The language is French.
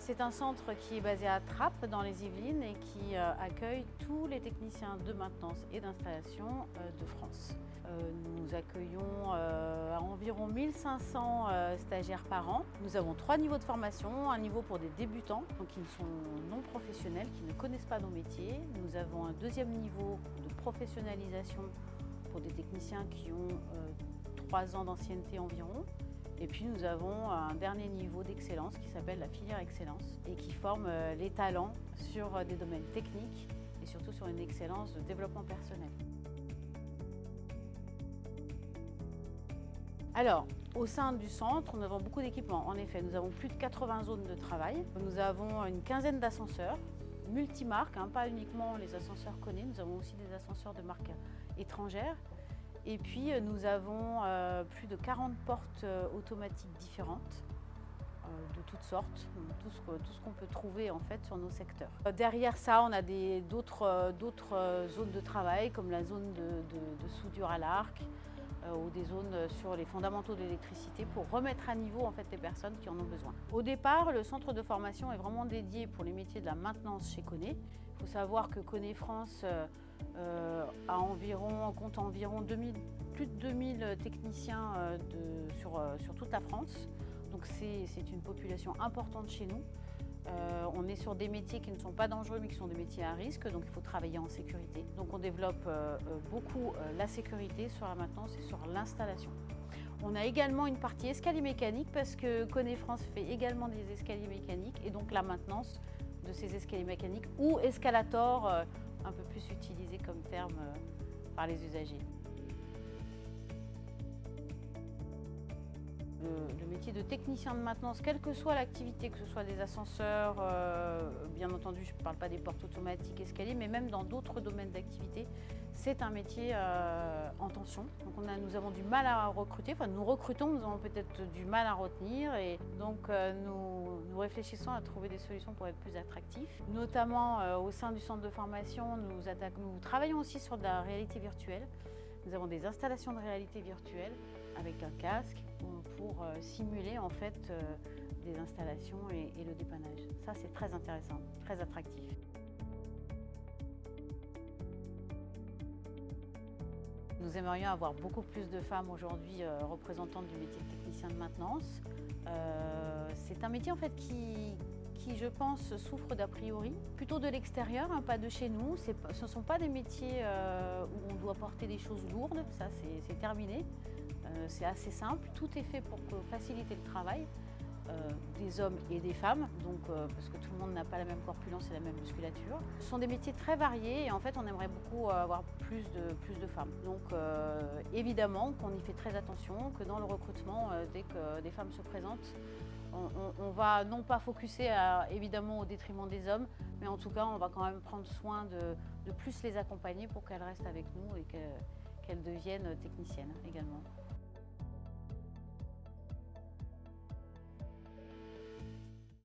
C'est un centre qui est basé à Trappes dans les Yvelines et qui accueille tous les techniciens de maintenance et d'installation de France. Nous accueillons environ 1500 stagiaires par an. Nous avons 3 niveaux de formation, un niveau pour des débutants, donc qui sont non professionnels, qui ne connaissent pas nos métiers. Nous avons un deuxième niveau de professionnalisation pour des techniciens qui ont 3 ans d'ancienneté environ. Et puis nous avons un dernier niveau d'excellence qui s'appelle la filière excellence et qui forme les talents sur des domaines techniques et surtout sur une excellence de développement personnel. Alors, au sein du centre, nous avons beaucoup d'équipements. En effet, nous avons plus de 80 zones de travail. Nous avons une quinzaine d'ascenseurs, multimarques, pas uniquement les ascenseurs connus, nous avons aussi des ascenseurs de marques étrangères. Et puis nous avons plus de 40 portes automatiques différentes, de toutes sortes, tout ce qu'on peut trouver en fait sur nos secteurs. Derrière ça, on a d'autres zones de travail comme la zone de soudure à l'arc ou des zones sur les fondamentaux de l'électricité pour remettre à niveau en fait les personnes qui en ont besoin. Au départ, le centre de formation est vraiment dédié pour les métiers de la maintenance chez Kone. Il faut savoir que Kone France compte environ plus de 2000 techniciens sur toute la France. Donc c'est une population importante chez nous. On est sur des métiers qui ne sont pas dangereux mais qui sont des métiers à risque, donc il faut travailler en sécurité. Donc on développe beaucoup la sécurité sur la maintenance et sur l'installation. On a également une partie escalier mécanique parce que Kone France fait également des escaliers mécaniques et donc la maintenance de ces escaliers mécaniques ou escalator, un peu plus utilisé comme terme par les usagers. Le métier de technicien de maintenance, quelle que soit l'activité, que ce soit des ascenseurs, bien entendu je ne parle pas des portes automatiques, escaliers, mais même dans d'autres domaines d'activité, c'est un métier en tension. Donc nous avons du mal à recruter, enfin nous recrutons, nous avons peut-être du mal à retenir et donc nous réfléchissons à trouver des solutions pour être plus attractifs. Notamment au sein du centre de formation, nous travaillons aussi sur de la réalité virtuelle. Nous avons des installations de réalité virtuelle avec un casque pour simuler en fait des installations et le dépannage. Ça c'est très intéressant, très attractif. Nous aimerions avoir beaucoup plus de femmes aujourd'hui représentantes du métier de technicien de maintenance. C'est un métier en fait qui je pense souffre d'a priori, plutôt de l'extérieur, pas de chez nous. Ce ne sont pas des métiers où on doit porter des choses lourdes, ça c'est terminé. C'est assez simple, tout est fait pour faciliter le travail des hommes et des femmes, donc, parce que tout le monde n'a pas la même corpulence et la même musculature. Ce sont des métiers très variés et en fait on aimerait beaucoup avoir plus de femmes. Donc évidemment qu'on y fait très attention, que dans le recrutement, dès que des femmes se présentent, on va non pas focuser évidemment au détriment des hommes, mais en tout cas on va quand même prendre soin de plus les accompagner pour qu'elles restent avec nous et qu'elles deviennent techniciennes également.